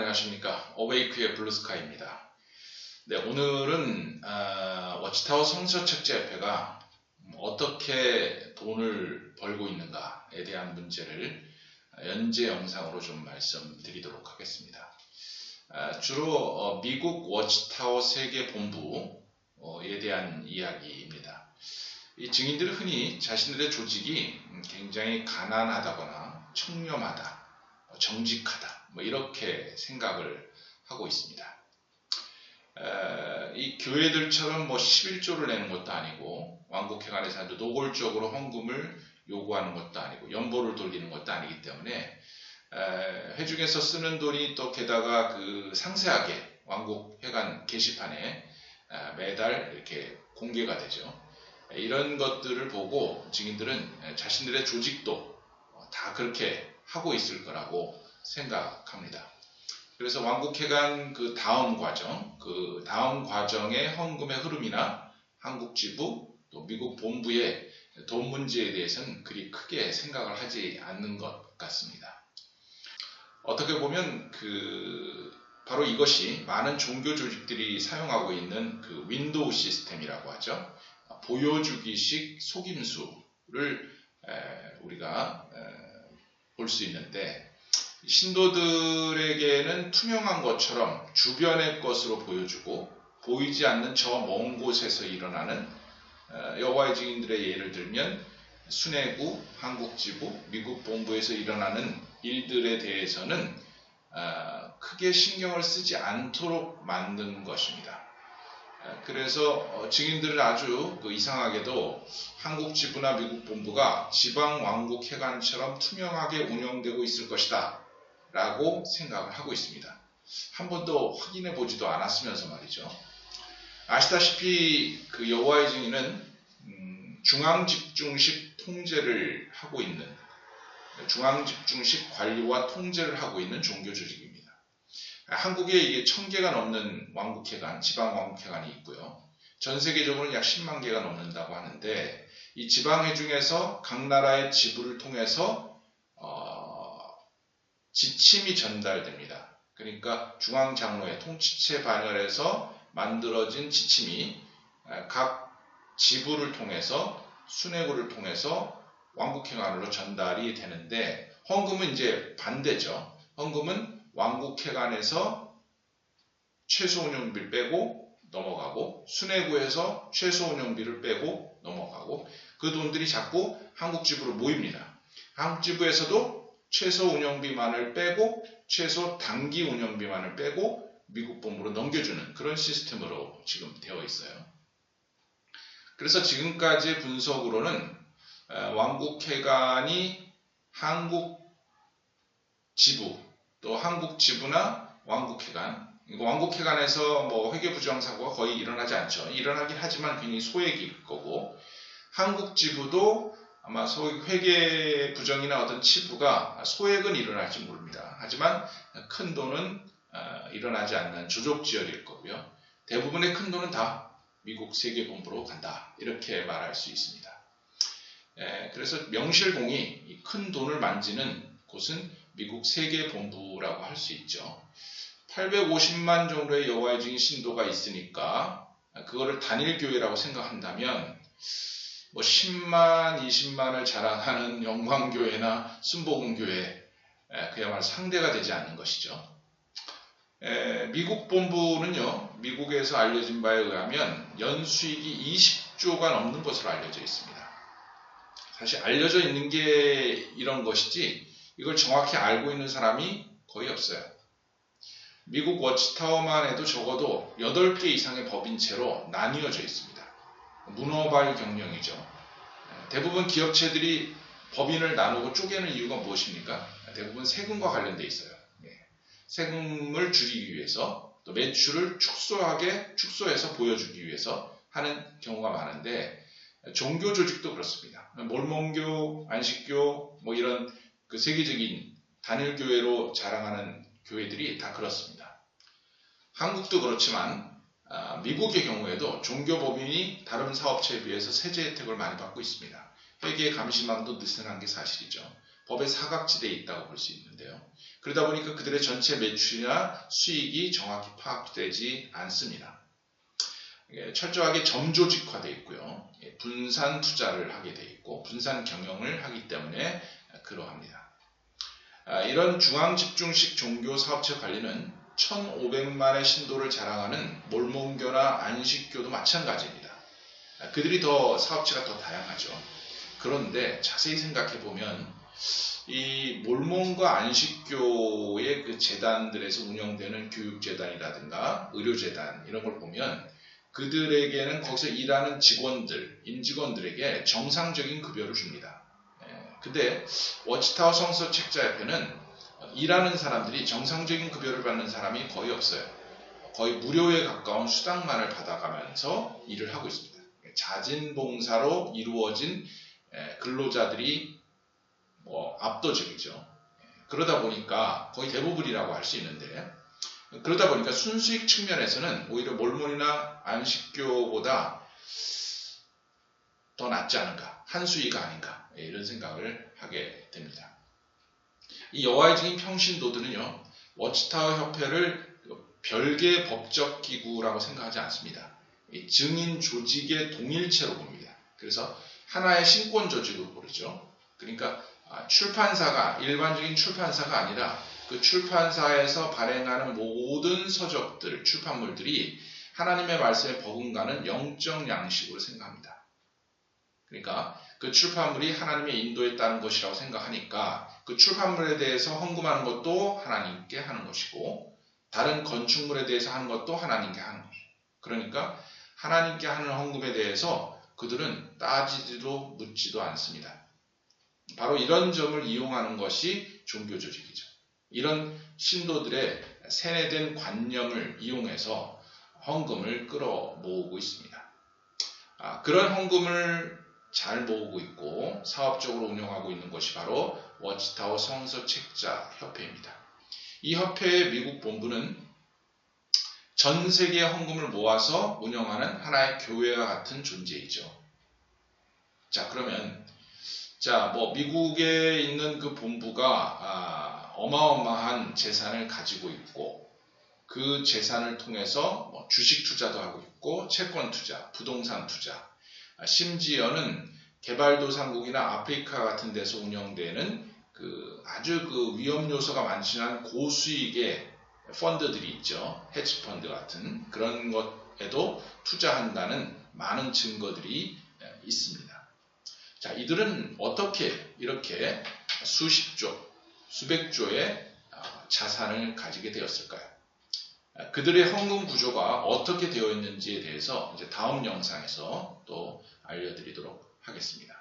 안녕하십니까. 어웨이크의 블루스카이입니다. 네, 오늘은 워치타워 성서책자협회가 어떻게 돈을 벌고 있는가에 대한 문제를 연재 영상으로 좀 말씀드리도록 하겠습니다. 주로 미국 워치타워 세계본부에 대한 이야기입니다. 이 증인들은 흔히 자신들의 조직이 굉장히 가난하다거나 청렴하다, 정직하다, 이렇게 생각을 하고 있습니다. 이 교회들처럼 11조를 내는 것도 아니고, 왕국회관에서 노골적으로 헌금을 요구하는 것도 아니고, 연보를 돌리는 것도 아니기 때문에 회중에서 쓰는 돈이 또 게다가 상세하게 왕국회관 게시판에 매달 이렇게 공개가 되죠. 이런 것들을 보고 증인들은 자신들의 조직도 다 그렇게 하고 있을 거라고 생각합니다. 그래서 왕국회관 다음 과정의 헌금의 흐름이나 한국 지부 또 미국 본부의 돈 문제에 대해서는 그리 크게 생각을 하지 않는 것 같습니다. 어떻게 보면 바로 이것이 많은 종교 조직들이 사용하고 있는 윈도우 시스템이라고 하죠. 보여주기식 속임수를 우리가 볼 수 있는데, 신도들에게는 투명한 것처럼 주변의 것으로 보여주고 보이지 않는 저 먼 곳에서 일어나는 여호와의 증인들의 예를 들면 순회구, 한국지부, 미국 본부에서 일어나는 일들에 대해서는 크게 신경을 쓰지 않도록 만든 것입니다. 그래서 증인들은 아주 이상하게도 한국 지부나 미국 본부가 지방 왕국 회관처럼 투명하게 운영되고 있을 것이다 라고 생각을 하고 있습니다. 한 번도 확인해 보지도 않았으면서 말이죠. 아시다시피 여호와의 증인은 중앙집중식 통제를 하고 있는, 중앙집중식 관리와 통제를 하고 있는 종교 조직입니다. 한국에 이게 1000개가 넘는 왕국회관, 지방 왕국회관이 있고요. 전 세계적으로는 약 10만 개가 넘는다고 하는데, 이 지방회 중에서 각 나라의 지부를 통해서 지침이 전달됩니다. 그러니까 중앙장로회 통치체 반열에서 만들어진 지침이 각 지부를 통해서, 순회구를 통해서 왕국회관으로 전달이 되는데, 헌금은 이제 반대죠. 헌금은 왕국회관에서 최소 운영비를 빼고 넘어가고, 순회구에서 최소 운영비를 빼고 넘어가고, 그 돈들이 자꾸 한국지부로 모입니다. 한국지부에서도 최소 운영비만을 빼고 최소 단기 운영비만을 빼고 미국 본부로 넘겨주는 그런 시스템으로 지금 되어 있어요. 그래서 지금까지의 분석으로는 왕국회관이 한국 지부, 또 한국 지부나 왕국회관, 왕국회관에서 회계부정 사고가 거의 일어나지 않죠. 일어나긴 하지만 굉장히 소액일 거고, 한국 지부도 아마 회계부정이나 어떤 치부가 소액은 일어날지 모릅니다. 하지만 큰 돈은 일어나지 않는 조족지열일 거고요. 대부분의 큰 돈은 다 미국 세계본부로 간다, 이렇게 말할 수 있습니다. 그래서 명실공히 이 큰 돈을 만지는 곳은 미국 세계본부라고 할 수 있죠. 850만 정도의 여호와의 증인 신도가 있으니까 그거를 단일교회라고 생각한다면 10만, 20만을 자랑하는 영광교회나 순복음교회, 그야말로 상대가 되지 않는 것이죠. 미국 본부는요, 미국에서 알려진 바에 의하면 연수익이 20조가 넘는 것으로 알려져 있습니다. 사실 알려져 있는 게 이런 것이지 이걸 정확히 알고 있는 사람이 거의 없어요. 미국 워치타워만 해도 적어도 8개 이상의 법인체로 나뉘어져 있습니다. 문어발 경영이죠. 대부분 기업체들이 법인을 나누고 쪼개는 이유가 무엇입니까? 대부분 세금과 관련돼 있어요. 세금을 줄이기 위해서, 또 매출을 축소해서 보여주기 위해서 하는 경우가 많은데, 종교 조직도 그렇습니다. 몰몬교, 안식교, 이런 세계적인 단일교회로 자랑하는 교회들이 다 그렇습니다. 한국도 그렇지만 미국의 경우에도 종교법인이 다른 사업체에 비해서 세제 혜택을 많이 받고 있습니다. 회계 감시망도 느슨한 게 사실이죠. 법의 사각지대에 있다고 볼 수 있는데요. 그러다 보니까 그들의 전체 매출이나 수익이 정확히 파악되지 않습니다. 철저하게 점조직화되어 있고요. 분산 투자를 하게 되어 있고 분산 경영을 하기 때문에 그러합니다. 이런 중앙집중식 종교 사업체 관리는 1500만의 신도를 자랑하는 몰몬교나 안식교도 마찬가지입니다. 그들이 더 사업체가 더 다양하죠. 그런데 자세히 생각해 보면 이 몰몬과 안식교의 그 재단들에서 운영되는 교육재단이라든가 의료재단 이런 걸 보면 그들에게는 거기서 일하는 직원들, 임직원들에게 정상적인 급여를 줍니다. 근데 워치타워 성서책자협회는 일하는 사람들이 정상적인 급여를 받는 사람이 거의 없어요. 거의 무료에 가까운 수당만을 받아가면서 일을 하고 있습니다. 자진봉사로 이루어진 근로자들이 압도적이죠. 그러다 보니까 거의 대부분이라고 할 수 있는데 그러다 보니까 순수익 측면에서는 오히려 몰몬이나 안식교보다 더 낫지 않은가, 한수위가 아닌가 이런 생각을 하게 됩니다. 이 여와의적인 평신도들은요, 워치타워 협회를 별개의 법적 기구라고 생각하지 않습니다. 증인 조직의 동일체로 봅니다. 그래서 하나의 신권 조직으로 보죠. 그러니까 출판사가 일반적인 출판사가 아니라 그 출판사에서 발행하는 모든 서적들, 출판물들이 하나님의 말씀에 버금가는 영적 양식으로 생각합니다. 그러니까 그 출판물이 하나님의 인도에 따른 것이라고 생각하니까 그 출판물에 대해서 헌금하는 것도 하나님께 하는 것이고 다른 건축물에 대해서 하는 것도 하나님께 하는 것이고 그러니까 하나님께 하는 헌금에 대해서 그들은 따지지도 묻지도 않습니다. 바로 이런 점을 이용하는 것이 종교조직이죠. 이런 신도들의 세뇌된 관념을 이용해서 헌금을 끌어모으고 있습니다. 그런 헌금을 잘 모으고 있고 사업적으로 운영하고 있는 것이 바로 워치타워 성서책자협회입니다. 이 협회의 미국 본부는 전 세계의 헌금을 모아서 운영하는 하나의 교회와 같은 존재이죠. 자, 그러면 미국에 있는 그 본부가 어마어마한 재산을 가지고 있고 그 재산을 통해서 주식 투자도 하고 있고 채권 투자, 부동산 투자, 심지어는 개발도상국이나 아프리카 같은 데서 운영되는 아주 위험 요소가 많지만 고수익의 펀드들이 있죠. 헤지펀드 같은 그런 것에도 투자한다는 많은 증거들이 있습니다. 자, 이들은 어떻게 이렇게 수십조, 수백조의 자산을 가지게 되었을까요? 그들의 헌금 구조가 어떻게 되어 있는지에 대해서 이제 다음 영상에서 또 알려드리도록 하겠습니다.